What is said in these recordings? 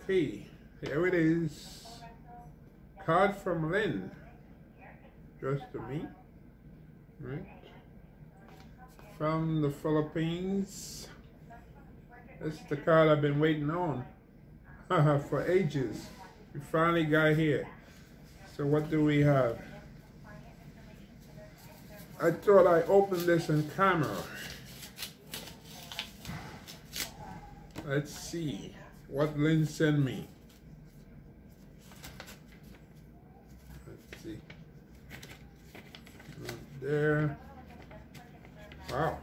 Okay, here it is. Card from Lynn. Just to me. Right. From the Philippines. This is the card I've been waiting on for ages. We finally got here. So what do we have? I thought I opened this in camera. Let's see what Lynn sent me. Let's see. There. Wow.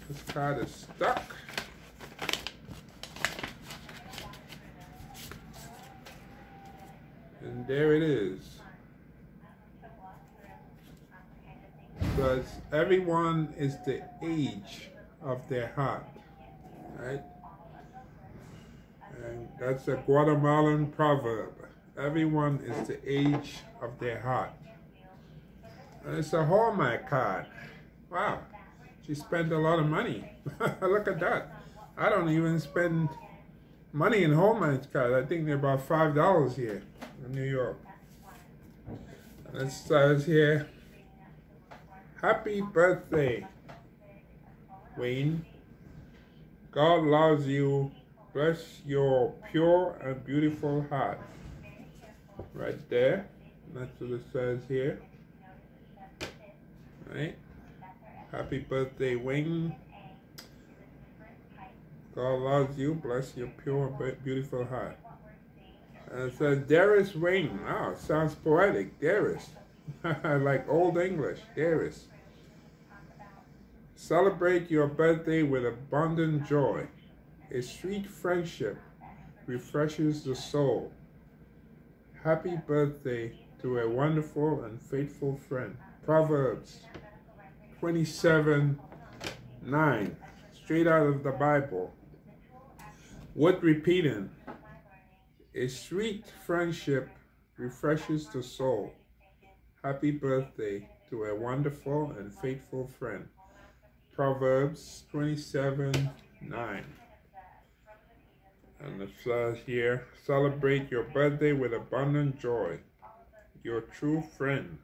This card is stuck. And there it is. Because everyone is the age of their heart, right? And that's a Guatemalan proverb. Everyone is the age of their heart. And it's a Hallmark card. Wow, she spent a lot of money. Look at that. I don't even spend money in Hallmark cards. I think they're about $5 here in New York. And it says here, happy birthday, Wayne. God loves you. Bless your pure and beautiful heart. Right there. That's what it says here. Right? Happy birthday, Wayne. God loves you. Bless your pure and beautiful heart. And it says, dearest Wayne. Oh, sounds poetic. Dearest. Like old English. Dearest. Celebrate your birthday with abundant joy. A sweet friendship refreshes the soul. Happy birthday to a wonderful and faithful friend. Proverbs 27:9, straight out of the Bible. Worth repeating. A sweet friendship refreshes the soul. Happy birthday to a wonderful and faithful friend. Proverbs 27:9. And it says here, celebrate your birthday with abundant joy. Your true friend,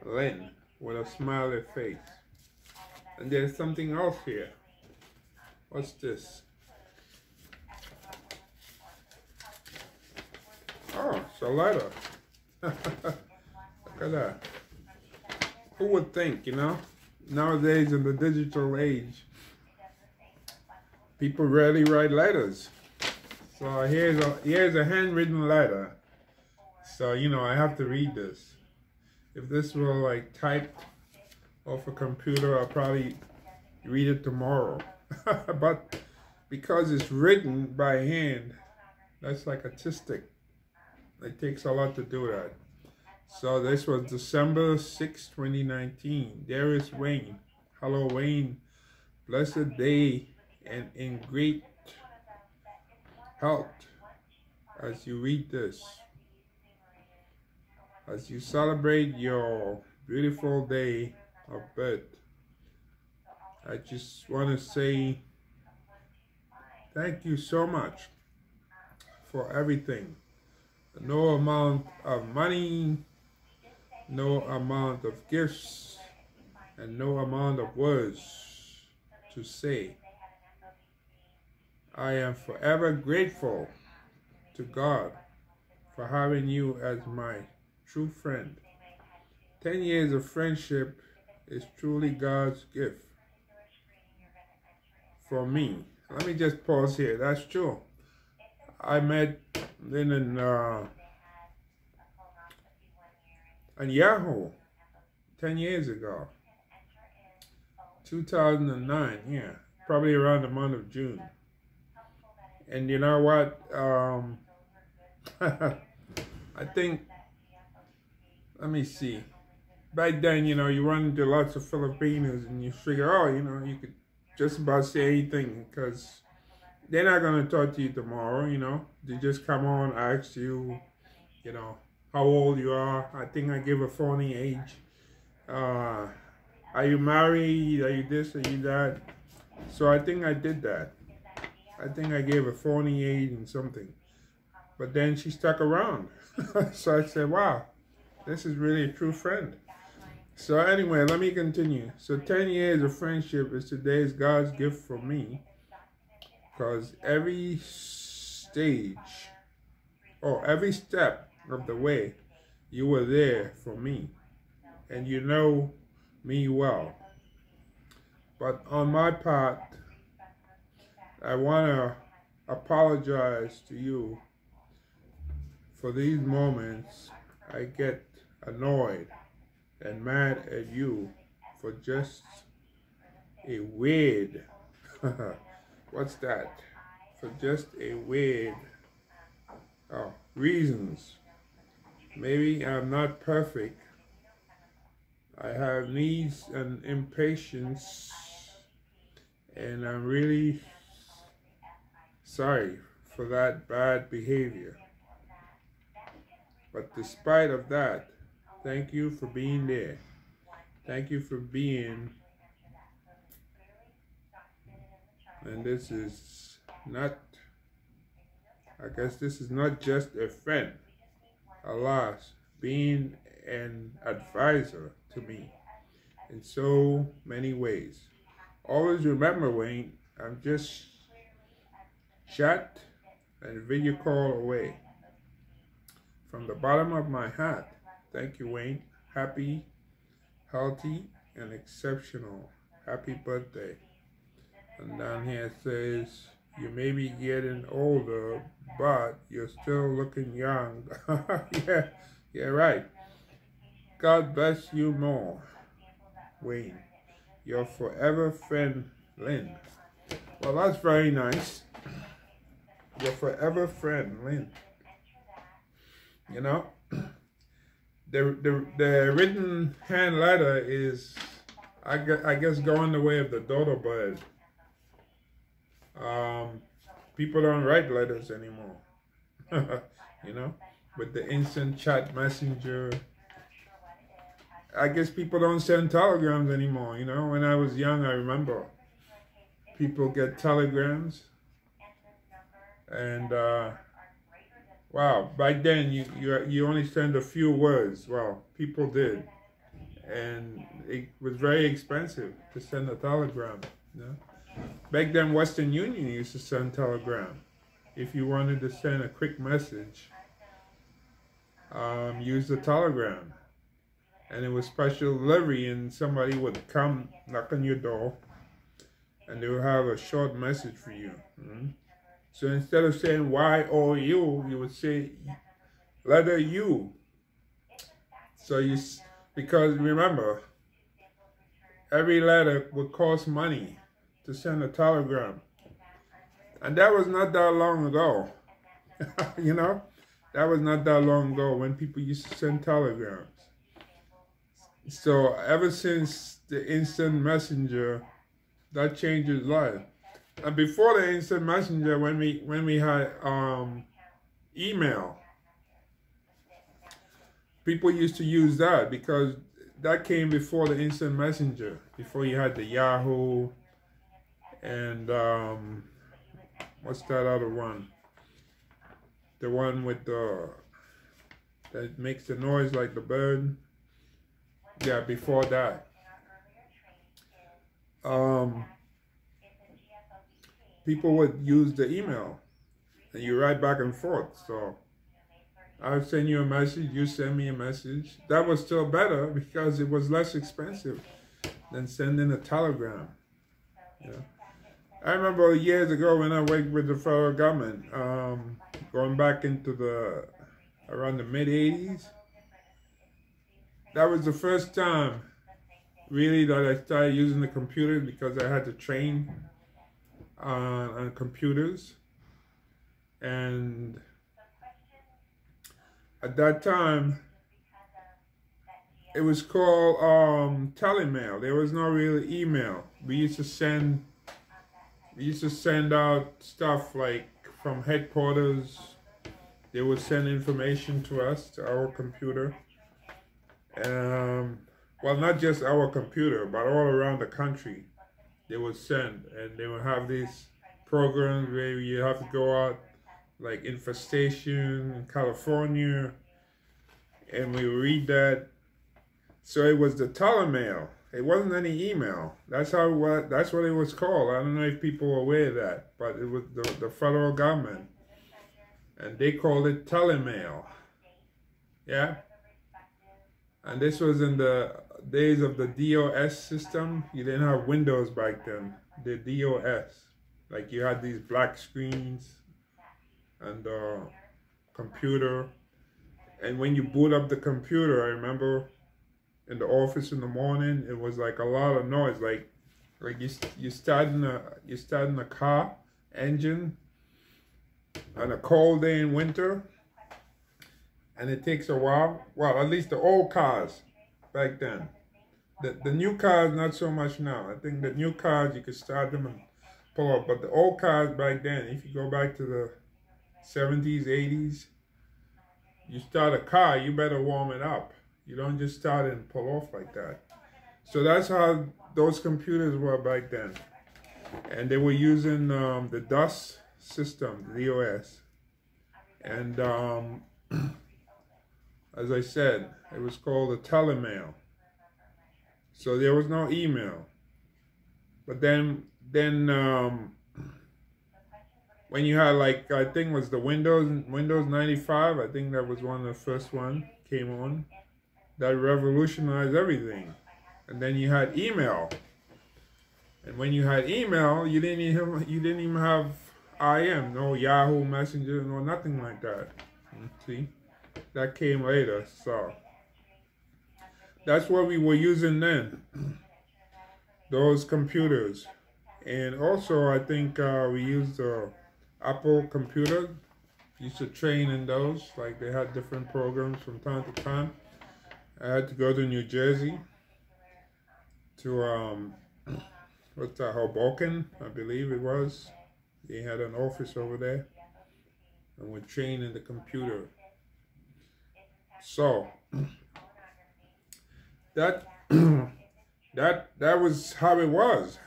Lynn, with a smiley face. And there's something else here. What's this? Oh, it's a letter. Look at that. Who would think, you know? Nowadays in the digital age, people rarely write letters. So here's a handwritten letter. So, you know, I have to read this. If this were like typed off a computer, I'll probably read it tomorrow. But because it's written by hand, that's like artistic. It takes a lot to do that. So this was December 6, 2019. Dearest Wayne. Hello, Wayne. Blessed day and in great health as you read this. As you celebrate your beautiful day of birth. I just want to say thank you so much for everything. No amount of money, no amount of gifts, and no amount of words to say. I am forever grateful to God for having you as my true friend. 10 years of friendship is truly God's gift for me. Let me just pause here. That's true. I met Lynn on Yahoo 10 years ago. 2009, yeah. Probably around the month of June. And you know what? I think, let me see. Back then, you know, you run into lots of Filipinos and you figure, oh, you know, you could just about say anything because they're not going to talk to you tomorrow, you know. They just come on, ask you, you know, how old you are. I think I give a phony age. Are you married? Are you this? Are you that? So I think I did that. I think I gave her 48 and something. But then she stuck around. So I said, wow, this is really a true friend. So anyway, let me continue. So 10 years of friendship is today's God's gift for me. Because every stage, or every step of the way, you were there for me. And you know me well. But on my part, I want to apologize to you for these moments I get annoyed and mad at you for just a weird, what's that? For just a weird, reasons. Maybe I'm not perfect. I have needs and impatience, and I'm really sorry for that bad behavior. But despite of that, thank you for being there. Thank you for being, and this is not, I guess this is not just a friend, alas, being an advisor to me in so many ways. Always remember, Wayne, I'm just chat and video call away. From the bottom of my heart, thank you, Wayne. Happy, healthy, and exceptional. Happy birthday. And down here it says, you may be getting older, but you're still looking young. yeah, right. God bless you more, Wayne. Your forever friend, Lynn. Well, that's very nice. Your forever friend, Lynn. You know, the written hand letter is, I guess, going the way of the dodo bird. People don't write letters anymore. You know, with the instant chat messenger. I guess people don't send telegrams anymore. You know, when I was young, I remember people get telegrams, and wow, back then you only send a few words. Well, people did, and it was very expensive to send a telegram. You know? Back then, Western Union used to send telegram. If you wanted to send a quick message, use the telegram, and it was special delivery, and somebody would come knock on your door, and they would have a short message for you. So instead of saying Y-O-U, you would say letter U. So because remember, every letter would cost money to send a telegram. And that was not that long ago. You know, that was not that long ago when people used to send telegrams. So ever since the instant messenger, that changed his life. And before the instant messenger, when we had email, people used to use that because that came before the instant messenger. Before you had the Yahoo and what's that other one? The one with that makes the noise like the bird. Yeah, before that. People would use the email, and you write back and forth. So I would send you a message, you send me a message. That was still better because it was less expensive than sending a telegram. Yeah. I remember years ago when I worked with the federal government, going back into around the mid-80s. That was the first time really that I started using the computer because I had to train on computers. And at that time, it was called telemail. There was no real email. We used to send out stuff like from headquarters. They would send information to us, to our computer. Well, not just our computer, but all around the country. They would send, and they would have these programs where you have to go out, like Infestation in California, and we read that. So it was the telemail. It wasn't any email. That's what it was called. I don't know if people were aware of that, but it was the federal government, and they called it telemail. Yeah, and this was in the days of the DOS system. You didn't have Windows back then. The DOS, like you had these black screens and computer, and when you boot up the computer, I remember in the office in the morning, it was like a lot of noise, like you starting a car engine on a cold day in winter, and it takes a while. Well, at least the old cars back then. The new cars, not so much now. I think the new cars, you could start them and pull up. But the old cars back then, if you go back to the 70s, 80s, you start a car, you better warm it up. You don't just start it and pull off like that. So that's how those computers were back then. And they were using the DOS system, the DOS. And as I said, it was called a telemail. So there was no email. But then when you had, like, I think it was the Windows 95, I think that was one of the first one came on. That revolutionized everything. And then you had email. And when you had email, you didn't even have IM, no Yahoo Messenger, no nothing like that. See? That came later, so that's what we were using then, those computers. And also, I think we used the Apple computer. Used to train in those, like they had different programs from time to time. I had to go to New Jersey to what's that, Hoboken, I believe it was. They had an office over there, and we're trained in the computer. So that was how it was,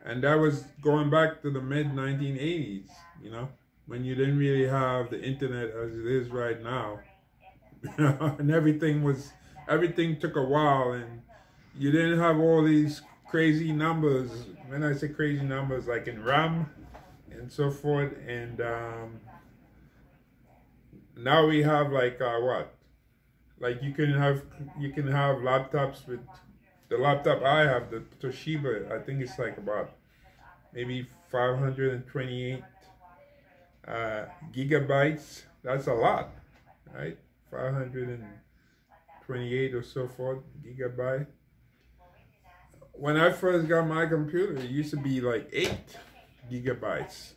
and that was going back to the mid 1980s. You know, when you didn't really have the internet as it is right now, and everything took a while, and you didn't have all these crazy numbers. When I say crazy numbers, like in RAM and so forth, and now we have like what? Like you can have laptops with the laptop I have, the Toshiba. I think it's like about maybe 528 gigabytes. That's a lot, right? 528 or so forth gigabyte. When I first got my computer, it used to be like 8 gigabytes.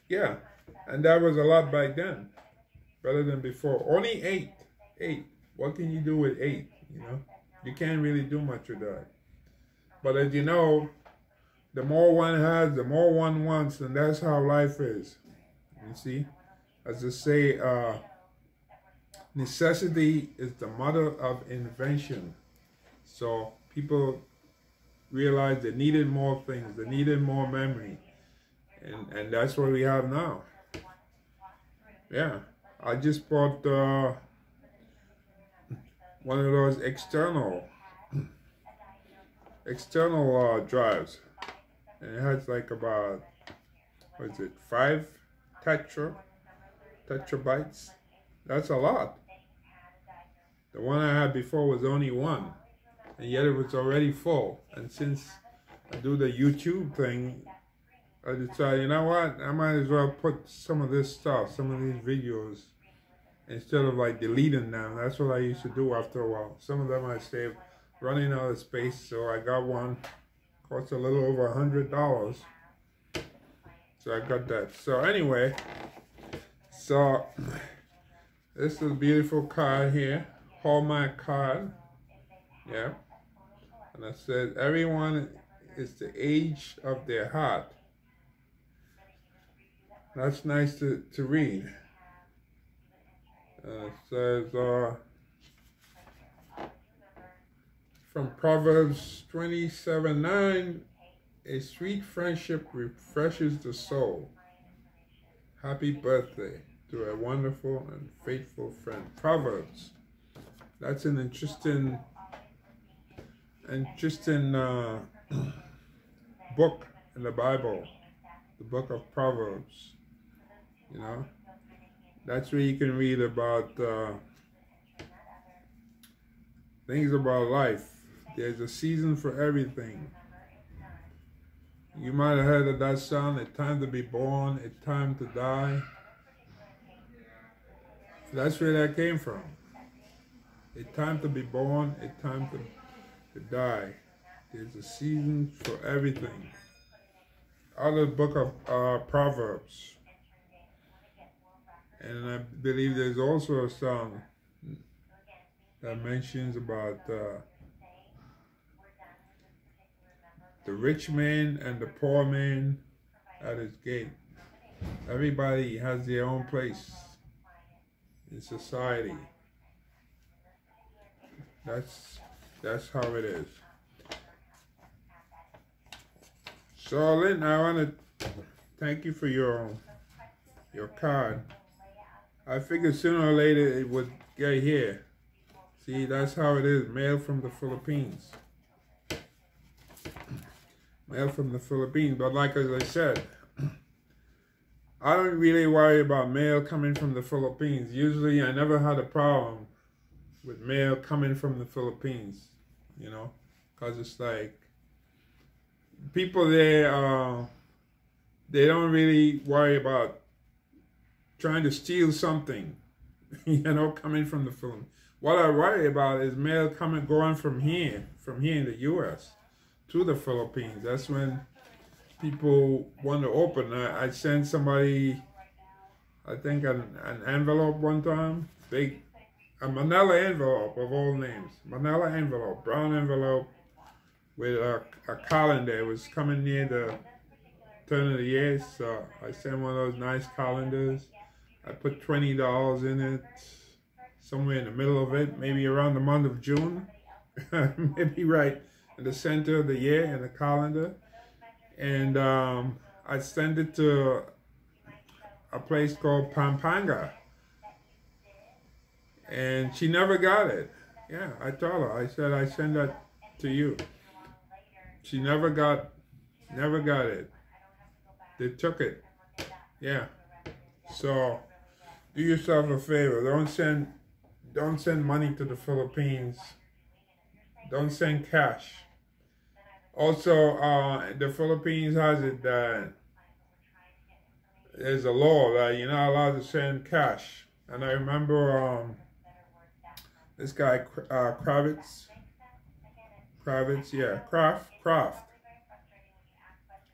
Yeah, and that was a lot back then, better than before. Only 8. What can you do with 8? You know, you can't really do much with that. But as you know, the more one has, the more one wants, and that's how life is. You see, as they say, necessity is the mother of invention. So people realized they needed more things, they needed more memory, and that's what we have now. Yeah, I just bought one of those external drives, and it has like about, what is it, 5 tetrabytes. That's a lot. The one I had before was only 1, and yet it was already full. And since I do the YouTube thing, I decided, you know what, I might as well put some of this stuff, some of these videos, instead of like deleting them. That's what I used to do after a while. Some of them I saved, running out of space, so I got one. Cost a little over $100. So I got that. So anyway, so this is a beautiful card here, Hallmark card. Yeah. And it says, everyone is the age of their heart. That's nice to read. It says, from Proverbs 27:9, A sweet friendship refreshes the soul. Happy birthday to a wonderful and faithful friend. Proverbs. That's an interesting book in the Bible. The book of Proverbs. You know, that's where you can read about things about life. There's a season for everything. You might have heard of that song, "It's time to be born, it's time to die." That's where that came from. It's time to be born, it's time to die. There's a season for everything. Out of the book of Proverbs. And I believe there's also a song that mentions about the rich man and the poor man at his gate. Everybody has their own place in society. That's how it is. So Lynn, I want to thank you for your card. I figured sooner or later it would get here. See, that's how it is. Mail from the Philippines. Mail from the Philippines. But like as I said, I don't really worry about mail coming from the Philippines. Usually I never had a problem with mail coming from the Philippines, you know, because it's like people there, they don't really worry about trying to steal something, you know, coming from the Philippines. What I worry about is mail going from here in the U.S. to the Philippines. That's when people want to open. I sent somebody, I think, an envelope one time, a manila envelope of all names, manila envelope, brown envelope with a calendar. It was coming near the turn of the year, so I sent one of those nice calendars. I put $20 in it, somewhere in the middle of it, maybe around the month of June, maybe right in the center of the year in the calendar. And I sent it to a place called Pampanga. And she never got it. Yeah, I told her, I said, I send that to you. She never got it. They took it. Yeah. So do yourself a favor. Don't send money to the Philippines. Don't send cash. Also, the Philippines has it that there's a law that you're not allowed to send cash. And I remember this guy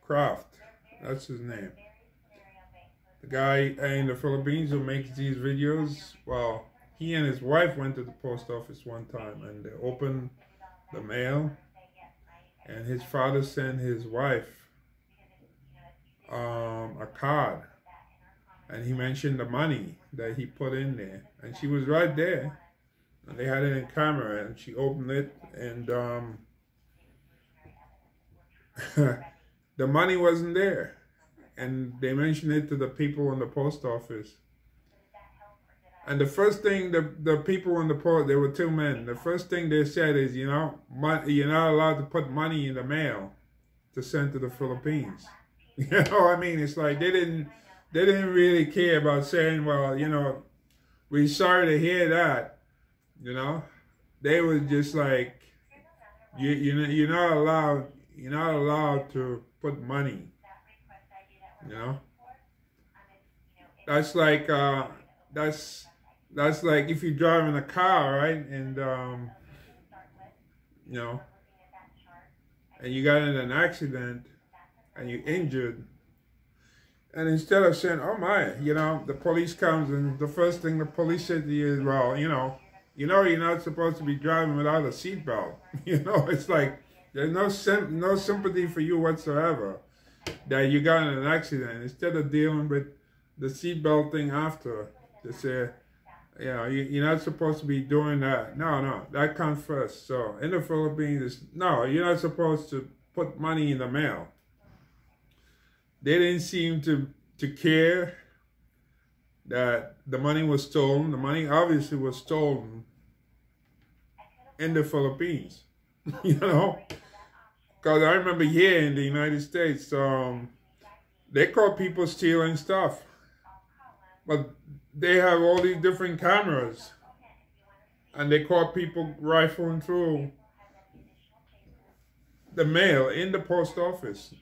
Kraft, that's his name. The guy in the Philippines who makes these videos, well, he and his wife went to the post office one time and they opened the mail, and his father sent his wife a card, and he mentioned the money that he put in there, and she was right there, and they had it in camera, and she opened it, and the money wasn't there. And they mentioned it to the people in the post office. And the first thing the people in the post, there were two men, the first thing they said is, you know, you're not allowed to put money in the mail to send to the Philippines. You know what I mean? It's like they didn't really care about saying, well, you know, we're sorry to hear that, you know. They were just like, you're not allowed to put money. You know, that's like that's like if you're driving a car, right, and you know, and you got in an accident and you're injured, and instead of saying, "Oh my," you know, the police comes and the first thing the police said to you is, "Well, you know, you're not supposed to be driving without a seatbelt." You know, it's like there's no sympathy for you whatsoever that you got in an accident. Instead of dealing with the seatbelt thing after, they say, you know, you're not supposed to be doing that. No, that comes first. So in the Philippines, no, you're not supposed to put money in the mail. They didn't seem to care that the money was stolen. The money obviously was stolen in the Philippines, you know? Because I remember here in the United States, they caught people stealing stuff. But they have all these different cameras. And they caught people rifling through the mail in the post office.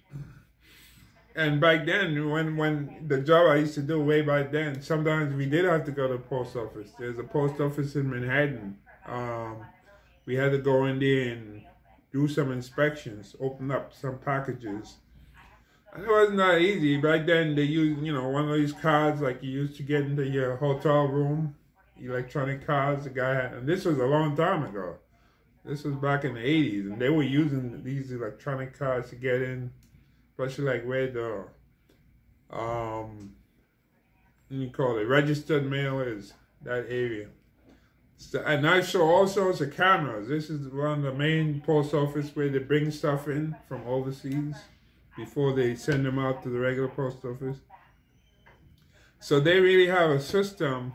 And back then, when the job I used to do way back then, sometimes we did have to go to the post office. There's a post office in Manhattan. We had to go in there and do some inspections, open up some packages. And it wasn't that easy. Back then, they used, you know, one of these cards like you used to get into your hotel room, electronic cards the guy had. And this was a long time ago. This was back in the 80s, and they were using these electronic cards to get in, especially like where the, what you call it, registered mail is, that area. So, and I saw all sorts of cameras. This is one of the main post office where they bring stuff in from overseas before they send them out to the regular post office. So they really have a system,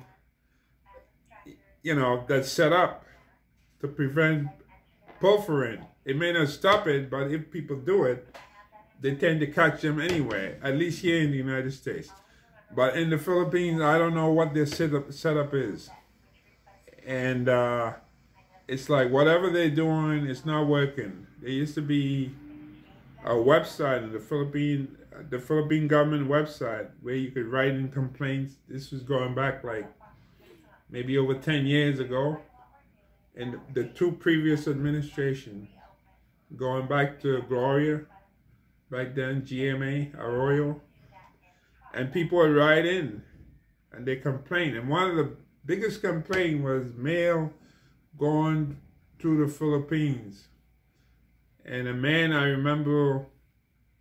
you know, that's set up to prevent pilfering. It may not stop it, but if people do it, they tend to catch them anyway, at least here in the United States. But in the Philippines, I don't know what their setup is. And it's like whatever they're doing, it's not working. There used to be a website in the Philippine government website where you could write in complaints. This was going back like maybe over 10 years ago. And the two previous administrations, going back to Gloria, back then, GMA, Arroyo, and people would write in and they complained. And one of the biggest complaint was mail going through the Philippines. And a man I remember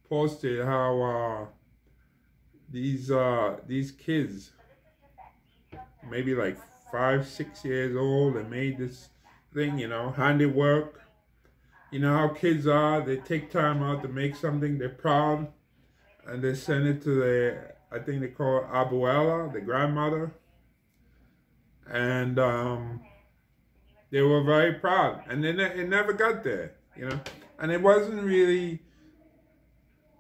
posted how these kids, maybe like 5, 6 years old, and made this thing, you know, handiwork. You know how kids are, they take time out to make something, they're proud, and they send it to their, I think they call it abuela, the grandmother. And they were very proud, and then it never got there, you know. And it wasn't really,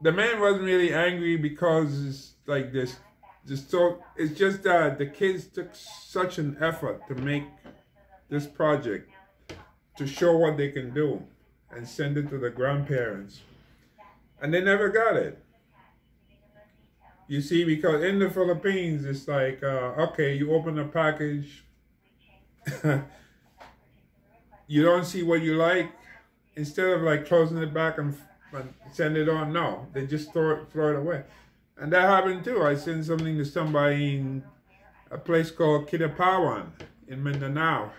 the man wasn't really angry because it's like this, so it's just that the kids took such an effort to make this project to show what they can do and send it to the grandparents, and they never got it. You see, because in the Philippines, it's like, okay, you open a package, you don't see what you like, instead of like closing it back and send it on, no, they just throw it away. And that happened too. I sent something to somebody in a place called Kidapawan in Mindanao.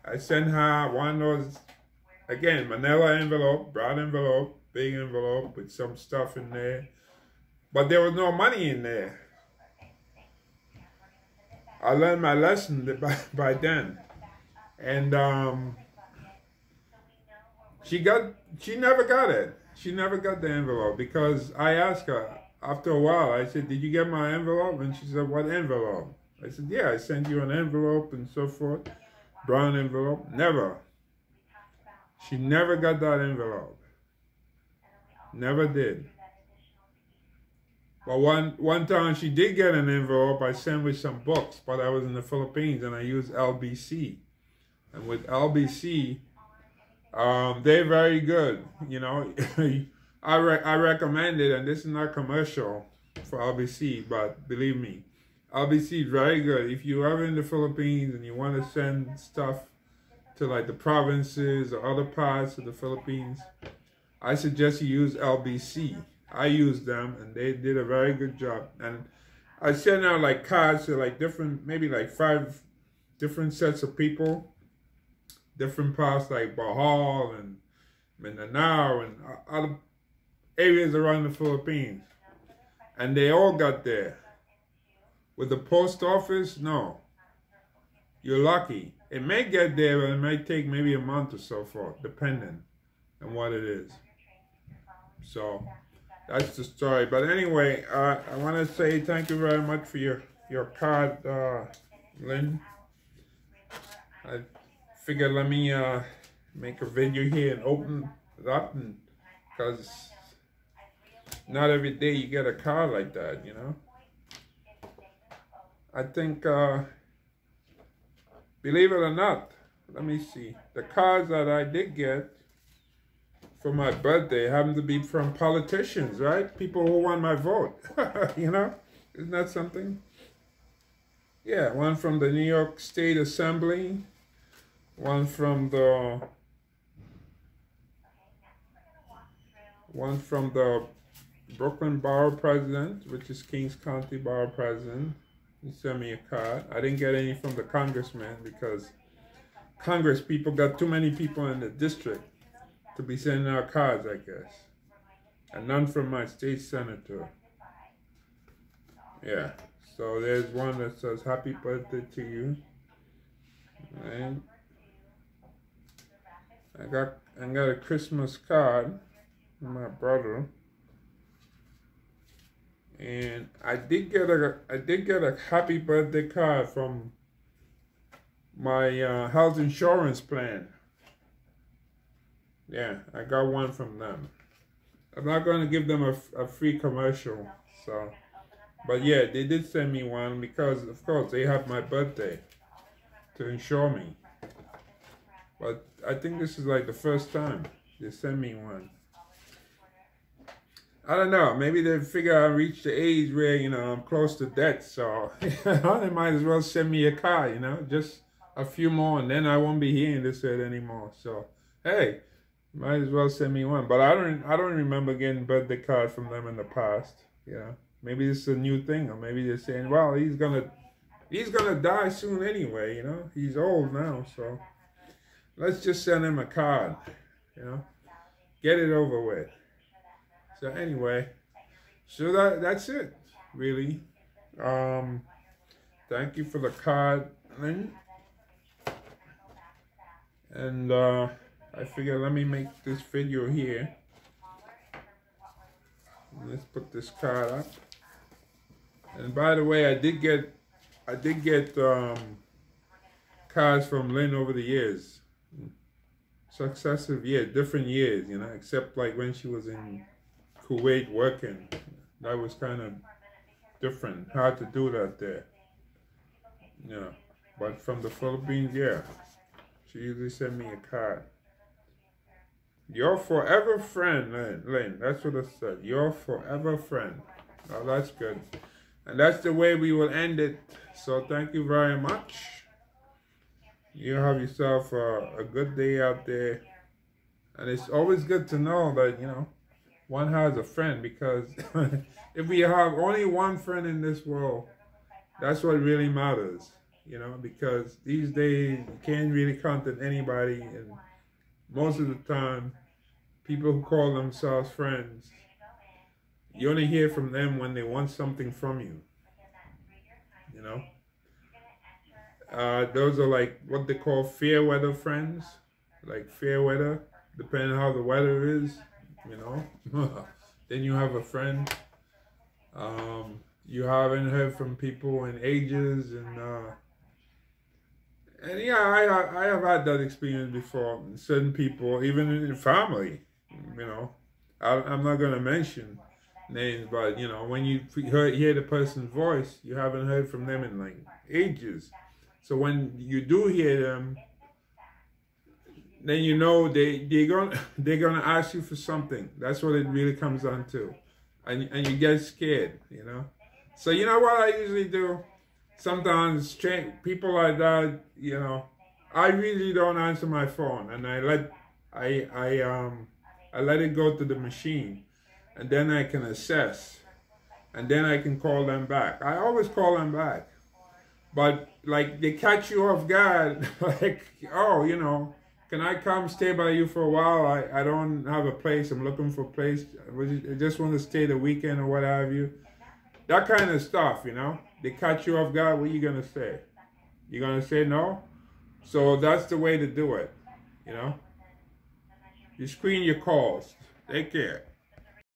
I sent her one of those, again, manila envelope, brown envelope, big envelope with some stuff in there. But there was no money in there. I learned my lesson by then. And she never got it. She never got the envelope because I asked her after a while, I said, did you get my envelope? And she said, what envelope? I said, yeah, I sent you an envelope and so forth. Brown envelope. Never. She never got that envelope. Never did. But one time she did get an envelope. I sent with some books, but I was in the Philippines and I used LBC. And with LBC, they're very good. You know, I recommend it, and this is not commercial for LBC, but believe me, LBC is very good. If you're ever in the Philippines and you want to send stuff to like the provinces or other parts of the Philippines, I suggest you use LBC. I used them and they did a very good job. And I sent out like cards to like different, maybe like 5 different sets of people, different parts like Bohol and Mindanao and other areas around the Philippines. And they all got there. With the post office, no. You're lucky. It may get there, but it may take maybe a month or so forth, depending on what it is. So, that's the story. But anyway, I want to say thank you very much for your card, Lynn. I figured let me make a video here and open it up, and because not every day you get a card like that, you know. I think, believe it or not, let me see, the cards that I did get for my birthday happen to be from politicians, right? People who want my vote, you know? Isn't that something? Yeah, one from the New York State Assembly, one from the Brooklyn Borough President, which is Kings County Borough President. He sent me a card. I didn't get any from the congressman because Congress people got too many people in the district to be sending out cards, I guess. And none from my state senator. Yeah. So there's one that says, "Happy birthday to you." And I got a Christmas card from my brother. And I did get a happy birthday card from my health insurance plan. Yeah, I got one from them. I'm not going to give them a free commercial, so. But yeah, they did send me one because, of course, they have my birthday to insure me. But I think this is like the first time they sent me one. I don't know, maybe they figure I reached the age where, you know, I'm close to death, so they might as well send me a car, you know, just a few more, and then I won't be hearing this anymore. So, hey, might as well send me one. But I don't remember getting birthday cards from them in the past, you know. Maybe this is a new thing, or maybe they're saying, well, he's gonna die soon anyway, you know. He's old now, so let's just send him a card, you know. Get it over with. So anyway, so that's it, really. Thank you for the card, Lynn. And I figure let me make this video here. Let's put this card up. And by the way, I did get cards from Lynn over the years, successive years, different years, you know, except like when she was in Kuwait working. That was kind of different, hard to do that there. Yeah, but from the Philippines, yeah, she usually sent me a card. Your forever friend, Lynn. That's what it said. Your forever friend. Oh, that's good. And that's the way we will end it. So thank you very much. You have yourself a good day out there. And it's always good to know that, you know, one has a friend, because if we have only one friend in this world, that's what really matters, you know, because these days you can't really count on anybody, and most of the time, people who call themselves friends, you only hear from them when they want something from you, you know. Those are like what they call fair weather friends, like fair weather, depending on how the weather is, you know. Then you have a friend. You haven't heard from people in ages, and yeah, I have had that experience before. Certain people, even in family, you know. I'm not going to mention names, but you know, when you hear the person's voice, you haven't heard from them in like ages. So when you do hear them, then you know they're gonna ask you for something. That's what it really comes down to, and you get scared, you know. So you know what I usually do? Sometimes people like that, you know, I really don't answer my phone, and I let it go to the machine, and then I can assess, and then I can call them back. I always call them back, but like they catch you off guard, like, oh, you know, can I come stay by you for a while? I don't have a place. I'm looking for a place. I just want to stay the weekend or what have you. That kind of stuff, you know. They catch you off guard. What are you going to say? You're going to say no? So that's the way to do it, you know. You screen your calls. Take care.